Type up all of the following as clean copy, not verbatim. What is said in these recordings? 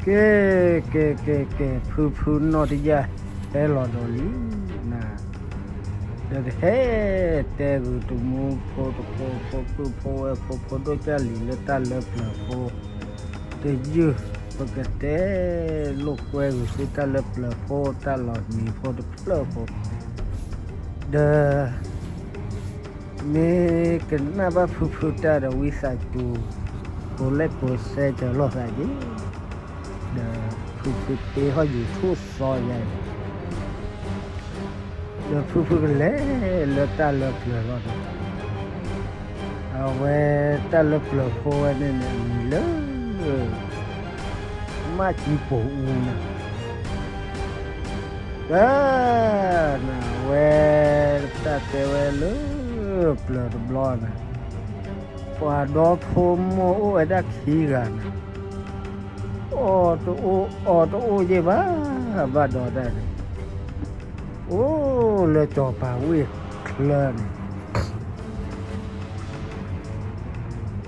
que pu no dia hello doli na de he te tu mu po do cha li le ta le po te ju porque te lo juego si ta le po ta lo ni po de po de me que na ba pu ta de wi sa tu po le po se cha lo sa ji de pu te ho yu tu so ya de pu le ta le lo awe ta le po ne le ma chi po una na we ta te we le blona pa do mo o da khi ga na o to je ba do da o le to pa wi klan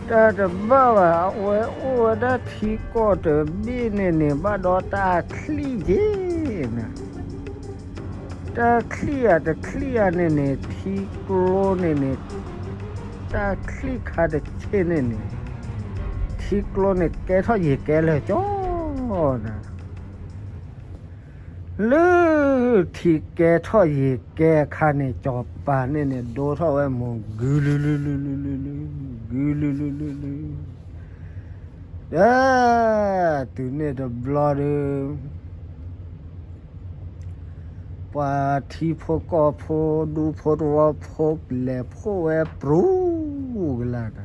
ta da ba wa o da thi ko de bi ne ba do ta kli je na ta clear ne thi klo ne ta kli kha de che ne thi klo ne ke tho ye ke le cho na le thi ke tho ye ke kha ne cho pa ne do tho we mo gu lu da tu ne the blood pa thi pho ko pho du pho do pho le pho we pru la da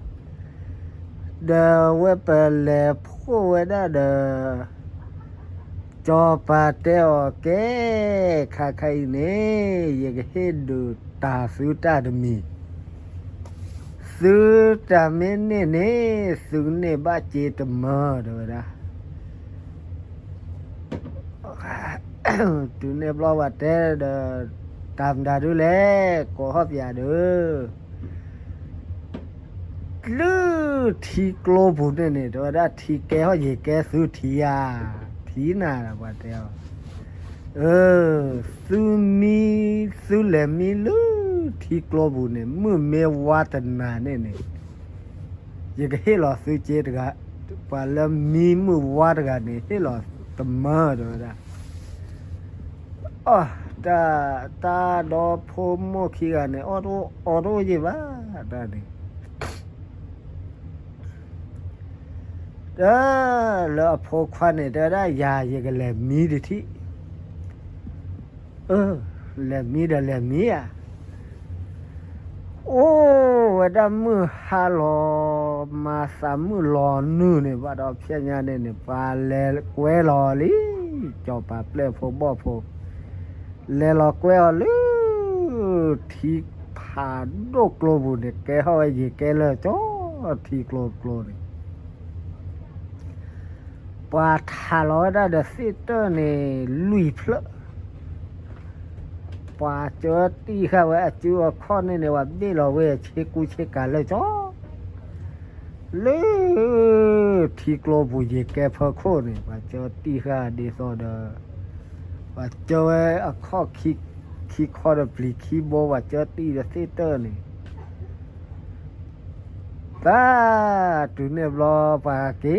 the we pa le pho we da da cho pa te o ke kha khai ne ye ke he du ta su ta de mi su ta me ne su ne ba che de ma do da tu ne blo wa te de tam da du le ko hop ya de lu thi klo bu ne do da thi ke ho ye ke su thi ya thi na da ba te su le mi lu thi klo bu ne mu me wa ta na ne ye ke he lo su che da pa le mi mu wa da ne he lo ta ma do da ta do pho mo khi ga ne auto je ba da ne da la pho khwa ne da ya ye ke le mi de thi le mi ya da mu ha lo ma sa mu lo nu ne ba do phya nya ne pa le kwe lo li cho pa ple pho bo pho le lo kwe lu thi pha do klo bu ne ke ho ye ke le cho thi klo ne pa tha lo da de sister ne lui phlo pa chö ti kha wa chu kho ne wa bi lo we che ku che ka le cho le thi klo bu ye ke pho kho ne pa chö ti kha de so da wa chö a kho khi kho de pli khi bo wa chö ti de sister ne ta tu ne blo pa ke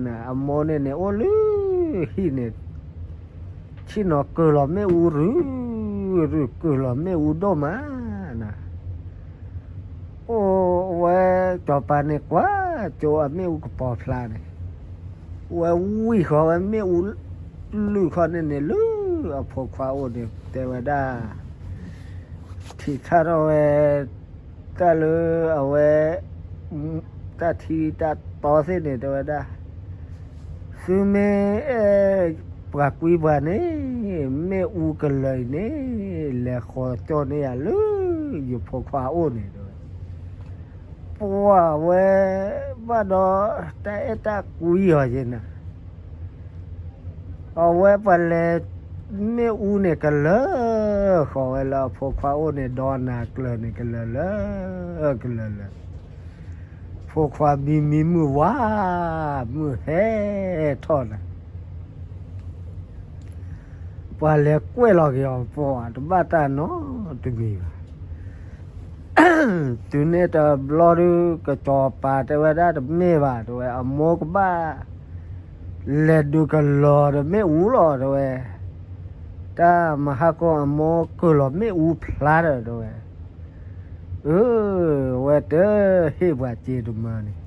na amo ne o lu hi ne chi no cơ lo me u ru cơ lo me u do ma na we cho pa ne kwa cho me u ko po pla ne we wi kho me u lu kho ne lu a pho kwa o ne te wa da thi kha ro we ta lu a we ta thi ta to se ne te wa da su me pa quy ba ne me u ka le ne le kho cho ne ya lu yu pho kwa o ne do po we ba do ta quy ho je na o we pa le me u ne ka le kho la pho kwa o ne do na kle ne ka le พวกความมีมือว่ามือแห่ทอดนะว่าแล้วกล้วยหลอกยอมปอดบ้าตาเนาะตัวมีว่าตัวนี้แต่รอดูก็จอปาแต่ว่าได้แต่ไม่ว่าตัวเอาโมกบ้าเล็ดดูก็รอแต่ไม่อูรอตัวถ้ามหาก็โมก็รอไม่อูพลาดตัวว่าเด้อเฮ็ดว่าเจดุมานี่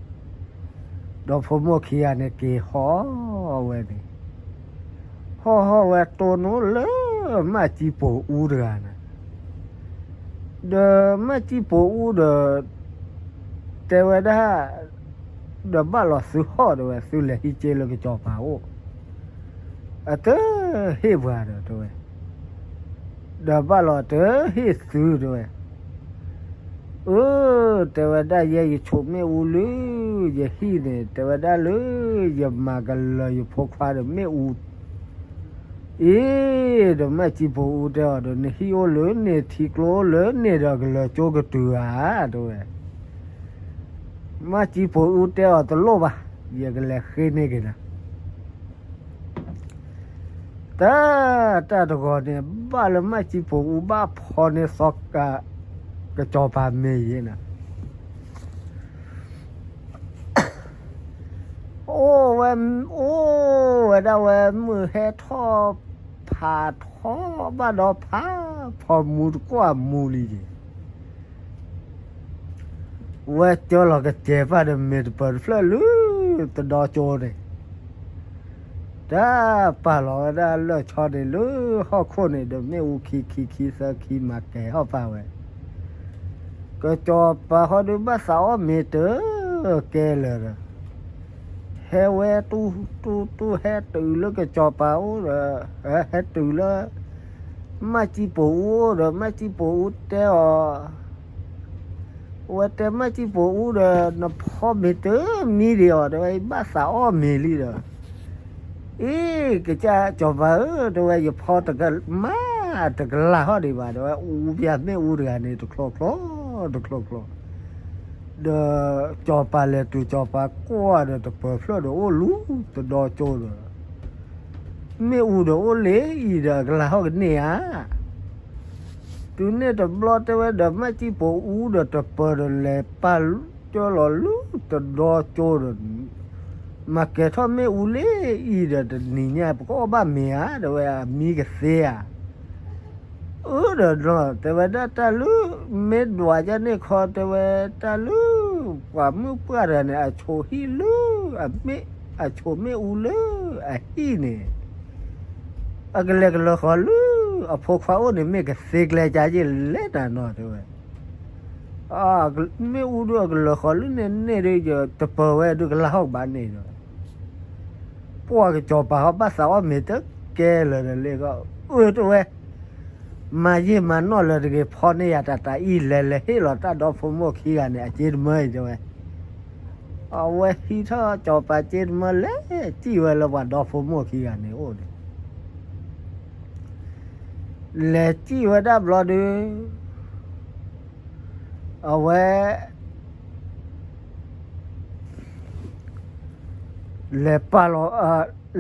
ดอกพมเขียเนี่ยเกหอเว้นี่ฮอว่าตัวนู้นเลยมาจีโปอูเดือนะเดมาจีโปอูเดแต่ว่าได้เดบ้าหลอซื้อฮอดว่าซื้อเลยฮิเจเลยก็จอปาโออะเตเฮ็ดว่าเด้อตัวเดบ้าหลอเตเฮ็ดซื้อด้วยแต่ว่าได้ยังชมไม่อูเลยยังฮีเนี่ยแต่ว่าได้เลยยังมากันเลยพกฟ้าเดี๋ยวไม่อูเดี๋ยวไม่จีบอูเดี๋ยวเนี่ยฮีโอเลยเนี่ยทีโกลเลยเนี่ยเดี๋ยวก็เลยโจกตัวด้วยมาจีบอูเดี๋ยวตลบอ่ะยังก็เลยเคยเนี่ยกันนะแต่ตัวก่อนเนี่ยบ้าเลยมาจีบอูบ้าพอเนี่ยสอกก็จอปาเมย์นะว่าดาวมือแห่ท่อผ่าท่อบ้านดอผาพอมูดกว่ามูลีว่าเจ้าเราก็เจ็บว่าเดมิดเปิดฟลลูตดอโจเลยถ้าป่าเราได้เลิกชอดเลยห้อคนเนี่ยเดี๋ยวไม่อูขี้สักขี้มาแก่ห้อป่าเว้ก็จอปาเขาดูบ้าสาวเมเตอร์แกเลยเฮเวตูเฮตื่นแล้วก็จอปาโอ้เฮตื่นแล้วมาจีปูมาจีปูเต้อว่าแต่มาจีปูนะพ่อเมเตอร์มีเดียวเดี๋ยวบ้าสาวเมลีเด้อก็จะจอปาเดี๋ยวอย่าพอตะกันมาตะกันลาเขาดีกว่าเดี๋ยวอูเบียดไม่อูเดือนนี่ตุกโคลเดจอปาเลตุจอปากว่าเดตเปิดฟลอดโอลูตดอโจลไม่อูดโอเลอีเดกลาเขากันเนี่ยตัวเนี่ยตบลอดแต่ว่าเดไม่จีโปอูเดตเปิดเลปาจอลลูตดอโจลมาเกทอไม่อูเลอีเดตนี่เนี่ยปก็บ้าเมียเดว่ามีกเสียเดี๋ยวแต่ว่าตาลูเม็ดว่าจะเนี่ยคอแต่ว่าตาลูกว่ามือเปื้อนเนี่ยโชฮิลูไม่โชไม่อูลูฮีเนี่ยก็เลยก็ขอลูพวกเขาเนี่ยไม่ก็เสกเลยจ่ายเล่นน่ะเนาะด้วยไม่อูด้วยก็เลยขอลูเนี่ยเดี๋ยวจะเปิดไว้ดูก็เล่าบ้านนี่เนาะพวกก็จบไปเขาภาษาว่าไม่ตึกแกเลยก็ด้วยมาเยี่ยมานอนเลยพอเนี่ยตาอีเล่ให้เราตาดอกฟมโขี้กันเนี่ยจีนเมย์ด้วยเอาไว้ที่ถ้าจอปาจีนเมย์เลยจีไว้แล้วว่าดอกฟมขี้กันเนี่ยโอ้ดิเล่จีไว้ดับรอดูเอาไว้เล่ปาโล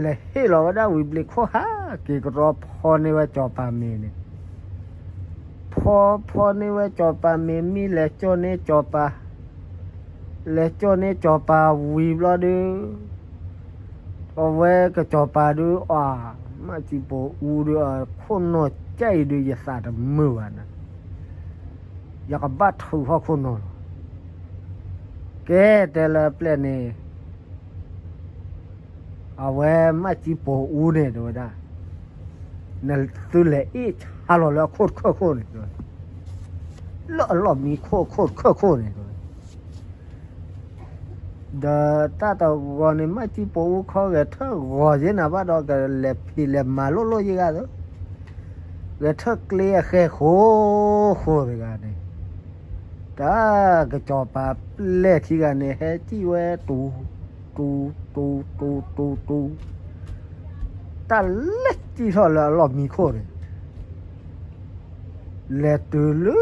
เล่ให้เราได้วิบลิโคฮะกี่กรอบพอเนี่ยว่าจอปาเมเนี่ยพอนี่ว่าจอปามีเลโจเนจอปาวีบลอดูเอาไว้ก็จอปาดูมาจิโปอูดูคนนอใจดูยาสาดมือวะนะอยากบัดถูกคนนอแกแต่ละเปลี่ยนนี่เอาไว้มาจิโปอูเนี่ยดูได้นั่นตัวเล็กฮัลโหลแล้วโคตรนี่ด้วยหล่อมีโคตรนี่ด้วยเดตาตัวก่อนนี่ไม่ที่ปูเขาเกิดเธอก่อนยังน่ะว่าดอกก็เล็บพี่เล็บมาโลยังไงตัวเกิดเธอเกลี่ยแค่โคเลยกันนี่ตาก็จอปาเล่ที่กันนี่เฮที่เวตูตาเล็กที่ทอดแล้วหล่อมีโคตรเล่ตูลู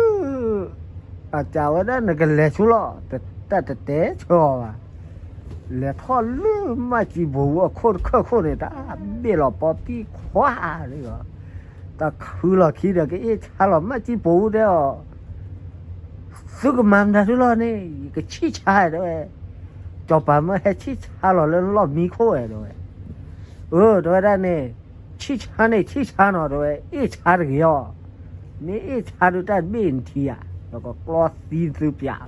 อาจารย์ว่าได้นักเล่ชุลแต่ แต่แต่ชอบอ่ะแล้วทอดลืมมาจีบูอ่ะโคตรเนี่ยตาเบี้ยหลอปอปีขวาเลยก็แต่คือเราคิดอะก็ชาเรามาจีบูเดียวสุกมันได้ด้วยนี่ก็ชี้ชายด้วยจบไปเมื่อให้ชี้ชาเราแล้วรอบมีโค้ยด้วยด้วยได้เนี่ยชี้ชาเนี่ยชี้ชาเนาะด้วยชาเดียวนี่ชาดูได้ไม่เห็นทีอ่ะแล้วก็กลอสซีนซื้อเปล่า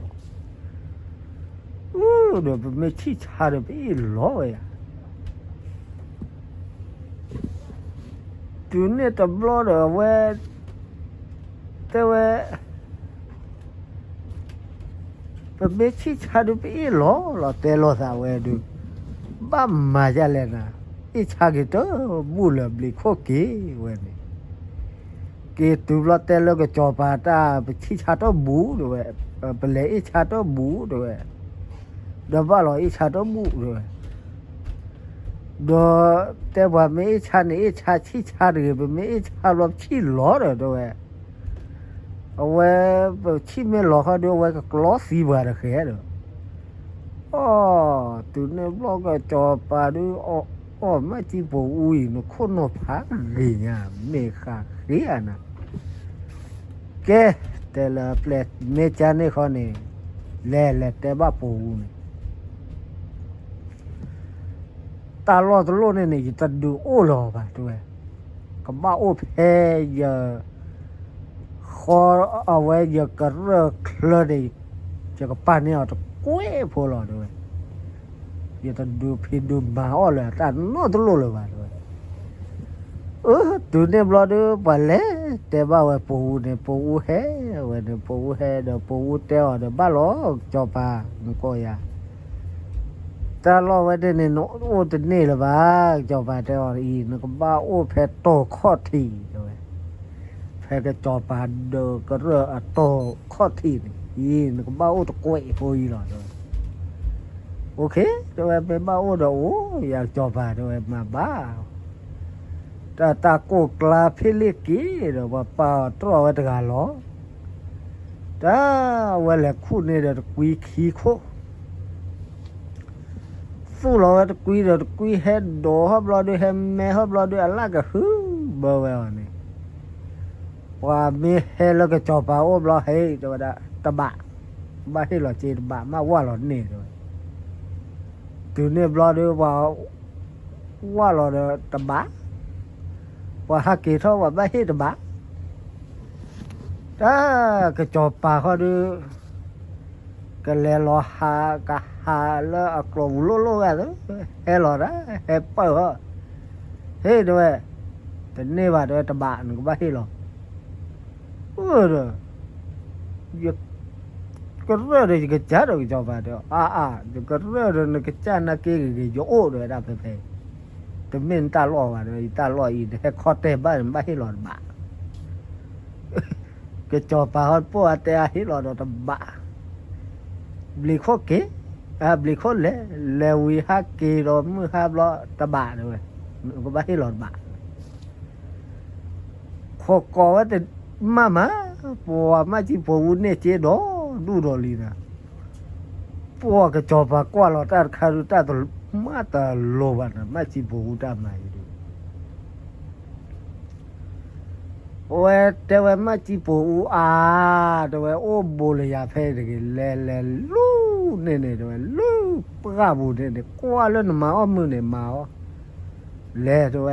เดี๋ยวไม่ชี้ชาเดี๋ยวไปล้ออ่ะตัวนี้ตบล้อเดี๋ยวเว้ยแต่ว่าไม่ชี้ชาเดี๋ยวไปล้อแต่ล้อสาวเว้ยดูบ้ามาจะเล่นนะชากี่ตัวมูลบลิโคกี้เว้ยนี่que tu lo te lo que chopa ta chi cha to bu do we ple cha to bu do we do ba lo cha to bu do we do te ba me cha ni cha chi cha de be me cha lo chi lo do we we chi me lo ha do we ka lo si ba de khe do tu ne lo ka chopa du ma chi bo u no kho no pha ni nya me kha khia na ke te la plet me cha ne kho ne le te ba po u ne ta lo ne ne ta du o lo ba tu ka ba o phe ya kho a we ya ka re khle de cha ka pa ne to kwe pho lo do ya ta du phi du ma o la ta no to lo ba do tu ne blo do ba le te ba we po u he we ne po u he do po u te o do ba lo cho pa ko ya ta lo we de ne no o de ne la ba cho pa te o i no ko ba o phe to kho thi do phe ke cho pa do ko re a to kho thi ni no ko ba o to ko e ho i lo do ok do we ba o do ya cho pa do ma ba ta ko kla phili ki do ba pa tro wa ta ga lo ta wa le khu ne de kui khi kho su lo ta kui de kui he do hob lo de he me hob lo de ala ga hu ba wa ne wa me he lo ga cho pa o lo he do da ta ba he lo chi ba ma wa lo ne do tu ne lo de wa lo de ta baว่าฮักกี่เท่าว่าไม่เห็นบ้าถ้าก็จบปากเขาดูก็เลยรอหากะหาแล้วกลมโล่ๆอะไรเฮ้ยรอนะเฮ้ยเปิดเฮ้ยด้วยแต่นี่ว่าด้วยตะบะหนึ่งก็ไม่เห็นหรอกเด้อก็เรื่องอะไรก็จ้าเราจบไปเด้อก็เรื่องอะไรก็จ้านักเกี่ยโย่ด้วยนะเพ่แต่เมนตาล่อว่าเลยตาล่ออีแค่คอเตบ้านไม่ให้หลอนบะก็จอปาฮอดปัวแต่ให้หลอนตะบะบลิโคเกบลิโคเลวิฮักเกรมือฮับล้อตะบะเลยก็ไม่ให้หลอนบะขอกอว่าแต่มาปัวมาจีปัววุ้นเนี่ยเจดอดูดอลีนะปัวก็จอปากว่าเราตาคารุตาตัวมาตาโลบานะมาจีบูดามาอยู่โอ้ยแต่ว่ามาจีบูแต่ว่าโอ้โบเลยาเพ่เด็กเลลูเนี่ยแต่ว่าลูปะกาบูเนี่ยกว่าแล้วมาอ้อมือเนี่ยมาอ๋อเลตัว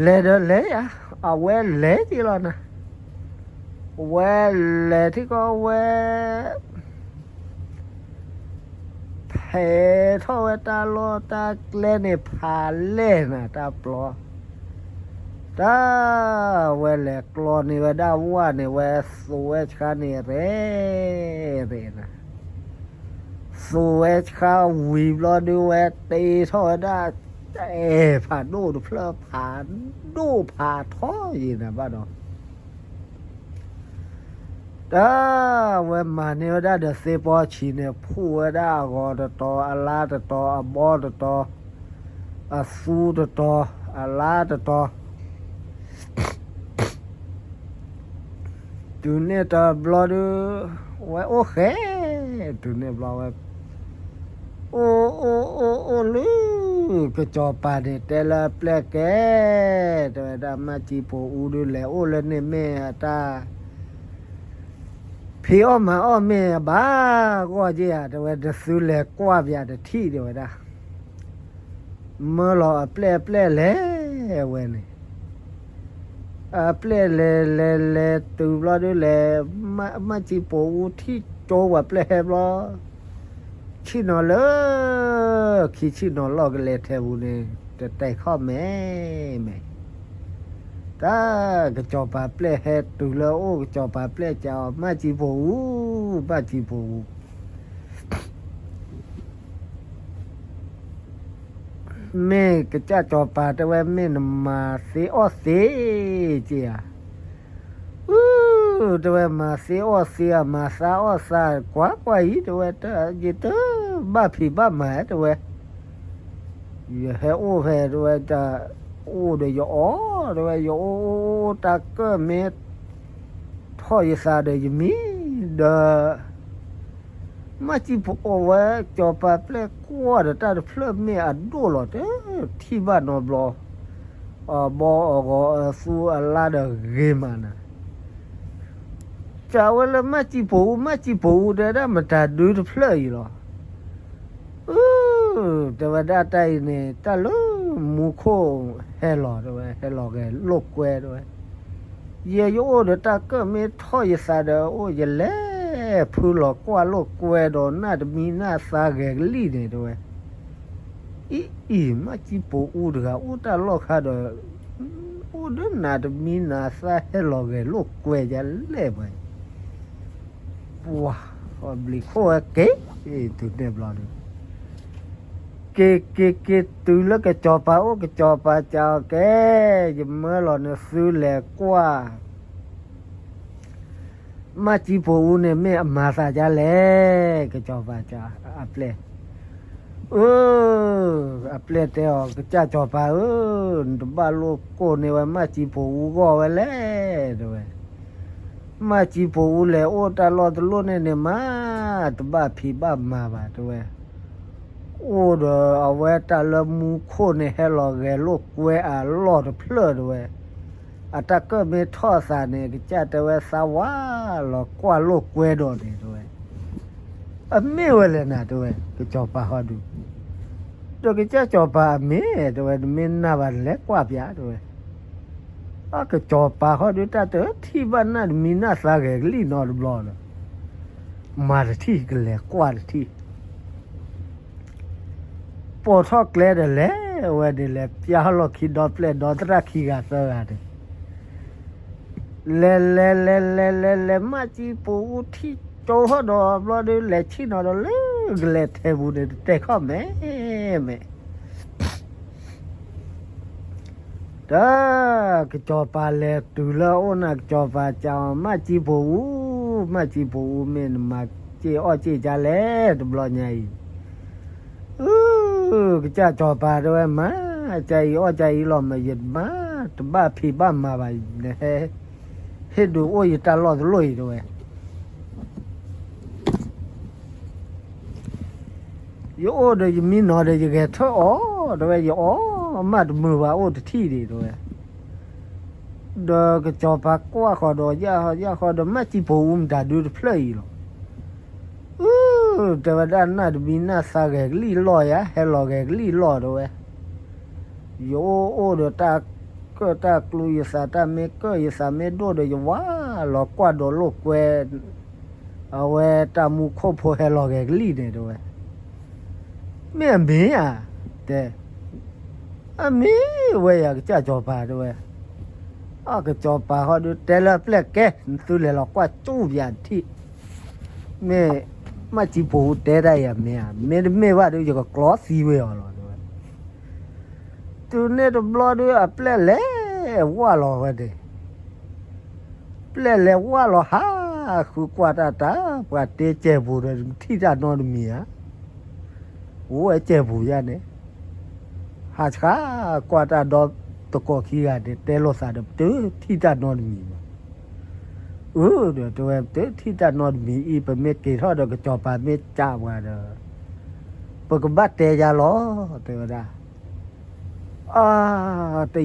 เลอ่ะเอาเวเลที่เรานะเวลที่ก็เวเพทอเวตาโลตาเลนพาเลนะตาปลอตาเวลกลอนี่เวดาว่านี่เวสเวชคานี่เรนะสเวชคาวีบลอดูเวตีทอเวดาผ่านดูเพลผ่านดูผ่าท้อยีนะบ้านเนาะเวมาเนี่ยได้เดเซปอชีเนี่ยผู้ได้กอตตออาลาตตออบอตตออาสูตตออาลาตตอ tu ne ta blo de wa o khe tu ne blo wa o lu ke cho pa de te la ple ke de da ma chi po u de le o le ne me ta phi o ma o me ba ko ji ya de wa de su le kwa bya de thi de wa da mơ lo ple le we ne a ple le tu lo de le ma chi po u thi cho wa ple lo chi no le khi chi no lo ke le the bu ne te tai kho me ta ke cho pa ple he tu lo o ke cho pa ple cha ma chi po u ba chi po u me ke cha cho pa te we me ma se o se chi a te we ma se o se ma sa o sa kwa yi te we ta ji te ba phi ba ma te we ye he o he te we ta o de yo te we yo ta ke me tho yi sa de yi mi de ma chi po o we cho pa ple kwa de ta de ple me a do lo te thi ba no blo bo go su a la de ge ma na cha we le ma chi po de da ma ta du de ple yi lo de wa da tai ne ta lo mu kho he lo de we he lo ge lo kwe de we ye yo de ta ke me tho yi sa de o ye le phu lo kwa lo kwe do na de mi na sa ge li de de we i ma chi po u de ga u ta lo kha do u de na de mi na sa he lo ge lo kwe ja le ba wa obli kho ke tu de bla de ke tu lo ke cho pa o ke cho pa cha ke je me lo ne su le kwa ma chi po u ne me ma sa ja le ke cho pa cha a ple a ple te o ke cha cho pa ba lo ko ne wa ma chi po u go wa le de we ma chi po u le o ta lo ne ma to ba phi ba ma ba de we o de a we ta le mu kho ne he lo ge lo kwe a lo de ple de we a ta ke me tho sa ne ke cha te we sa wa lo kwa lo kwe do de de we a me we le na de we ke cho pa ho du to ke cha cho pa me de we me na ba le kwa pya de we a ke cho pa ho du ta te thi ba na mi na sa ge li no de blo lo ma de thi ke le kwa de thi po tho kle de le we de le pya lo khi do ple do tra khi ga sa ga de le ma chi po u thi cho ho do blo de le chi no do le the bu de te kho me da ke cho pa le tu lo o na cho pa cha ma chi po u me ma chi o chi ja le de blo nyai ke cha cho pa do ma cha yi o cha yi lo ma yit ma to ba phi ba ma ba ne he do o yi ta lo yi do yo o de mi no de ge tho o do yo o ma de mu ba o de thi de do do ke cho pa kwa kho do ya kho do ma chi po um da do play lo te va da na de mi na sa ge li lo ya he lo ge li lo do yo o de ta ko ta klu yi sa ta me ko yi sa me do de yo wa lo kwa do lo kwe a we ta mu kho pho he lo ge li de do me ya te a me we ya cha cho pa do a ke cho pa ho do te la ple ke su le lo kwa chu bia thi me ma chi po te da ya me wa do yo ko cross si we lo tu ne do blo do a ple le wa lo we de ple le wa lo ha khu kwa ta kwa te che bu de thi da no mi ya wo che bu ya ne ha cha kwa ta do to ko khi ga de te lo sa de tu thi da no mi เดี๋ยวตัวเตที่จะนอนมีอีไปเม็ดกี่ทอดก็จอปาเม็ดจ้าว่าเด้อปกบัดเตยาล้อเตอดาเต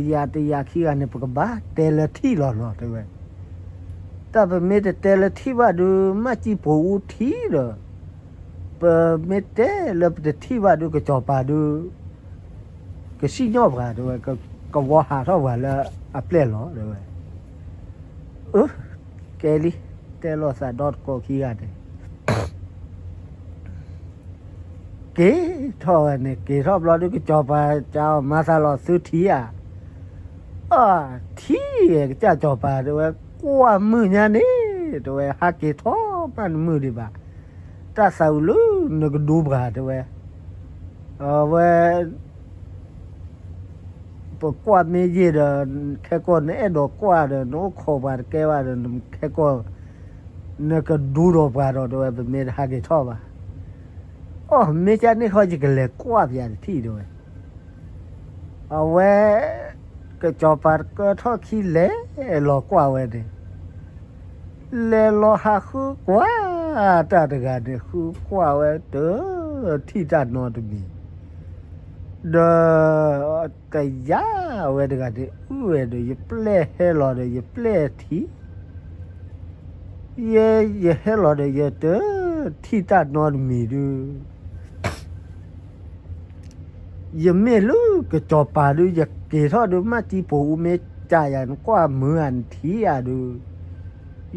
ยาขี้อันเนี่ยปกบัดเตละที่ล้อเตอแต่ไปเม็ดเตละที่ว่าดูมาจีปูที่เด้อไปเม็ดเตละไปที่ว่าดูก็จอปาดูก็สิญอบว่าเด้อก็ว่าหาเท่าว่าละอัปเลล้อเด้อแกลิเตลอซาดอทก็ขี้อันเนี่ยเก๋ท่อเนี่ยเก๋รอบรอดูก็จอปาเจ้ามาซาลอซื้อทีที่จะจอปาด้วยกว่ามือเนี่ยนี่ด้วยฮักเกท่อมันมือดีบ่าตาสาวลูนก็ดูบ่าด้วยเว้ปกว่ามีเยอะแค่ก่อนเนี่ยดอกกว่าเด้อโนขอบาแกว่าเด้อแค่ก่อนเนี่ยก็ดูดอกบ่าด้วยเป็นเมดฮักเกท่อบ่าเมจันนี่เขาจะกันเลยกว่าเพียงที่ด้วยเอาไว้ก็จอปาก็ทอขี้เละหลอกกว่าไว้ดิเละหลอกหาคือกว่าตาตะกันเนี่ยคือกว่าไว้เด้อที่จะนอนตรงนี้เด้อแต่ยาไว้ตะกันเนี่ยเว้ยเดี๋ยวเปล่เฮลอเดี๋ยวเปล่ที่เย่เฮลอเดี๋ยวเด้อที่จะนอนมีดูยังไม่รู้ก็จอปาดูอยากเกทอดูมาจีปูเมจ่ายันกว่าเหมือนที่ดู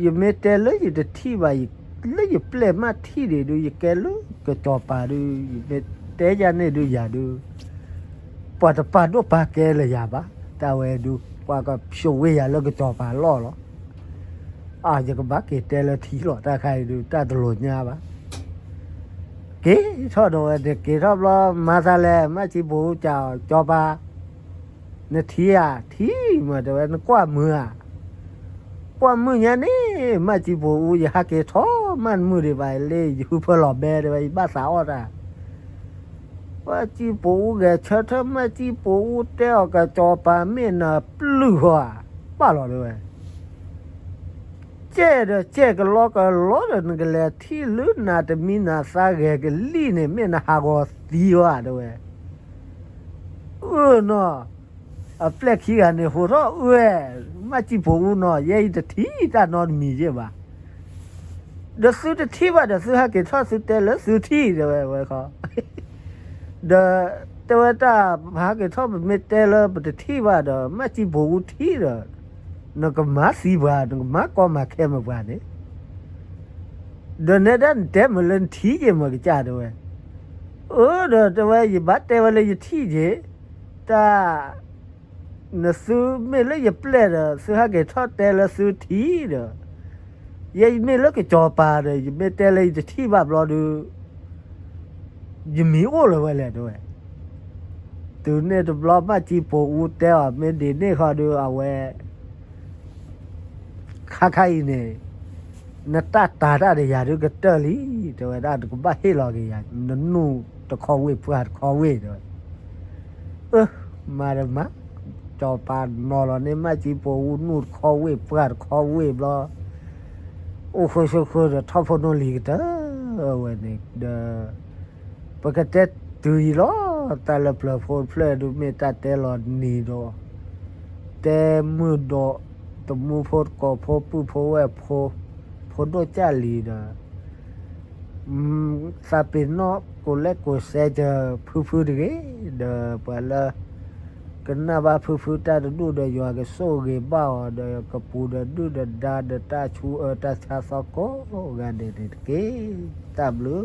ยังไม่แต่เลยอยู่ที่ว่าเลยอยู่เปล่มาที่เดียวดูอยากแกรู้ก็จอปาดูแต่ยันเนี่ยดูอย่าดูปาดปาดูปาแกเลยอย่าบ้าแต่เวดูว่าก็ช่วยอย่าแล้วก็จอปาล่อหรอจะก็บ้าเกแต่ละทีหรอตาใครดูตาตลอดเนี่ยบ้าเก๋ทอดเอาเด็กเก๋ทอดรอมาซาเลมาจีบูเจ้าจอปาเนี่ยที่เมื่อเดี๋ยวนั้นกว่ามือนี่มาจีบูอย่าเก๋ทอมันมือได้ไปเลยอยู่พอหลอบแบได้ไปบ้าสาวว่าจีบูแกเชิดมาจีบูเต้ากับจอปาเมียน่ะปลื้อป้าหลอด้วยเจ๊ก็ล้อนั่นก็เลยที่ลื่นน่าจะมีน่าสาแกก็ลีเนี่ยไม่น่าหากว่าดีว่าด้วยเนาะเปลกขี้กันเนี่ยหัวเรามาจีบกูเนาะยัยจะที่จะนอนมีใช่ปะเดี๋ยวซื้อที่ว่าเดี๋ยวซื้อให้กินทอดซื้อเตลซื้อที่เดี๋ยวไว้เขาเดี๋ยวแต่ว่าถ้าหากินทอดไม่เตลแต่ที่ว่าเดี๋ยวมาจีบกูที่เดี๋ยวนกมาสีบ้านกมาก็มาแค่มาบ้านเนี่ยเดินเนี่ยดันเต็มเลยที่เจมากิจาด้วยเดี๋ยวแต่ว่ายี่บัดแต่ว่าเลยยี่ที่เจตาเนี่ยซื้อไม่เลยยี่เปล่าซื้อให้แกทอดแต่ละซื้อที่เด้อยี่ไม่เลยก็จอปาเลยยี่ไม่แต่เลยยี่ที่แบบรอดูยี่มีโอ้เลยว่าเลยด้วยตัวเนี่ยตัวบล็อกมาจีโปอูเตอไม่ดีเนี่ยเขาดูเอาไว้ข้าเนี่ยนัตตาได้ยาดูก็เตอลีแต่ว่าได้ก็บ้าเฮลอกียานั่นนู่ตะคอเวพาดคอเวด้วยมาเดมาจอปานนอลเนี่ยมาจีโปนูดคอเวพาดคอเวบลอโอ้โหเดท็อปโนลีกเตอวันนี้เดปกติตุยล้อแต่ละเพลโฟนเพลดูเมตาเตลอนีโดแต่มือโดตัวมูโพดก็โพปูโพแวโพโดจ้าลีนะซาปินนอกกูเล็กกูเซจฟูดิเกเดปะละกันนาบาฟูตาดูเดยว่าก็โซเกบ้าเดกปูเดดูเดดาเดตาชูตาชาซอกโกกันเดเกตาบลู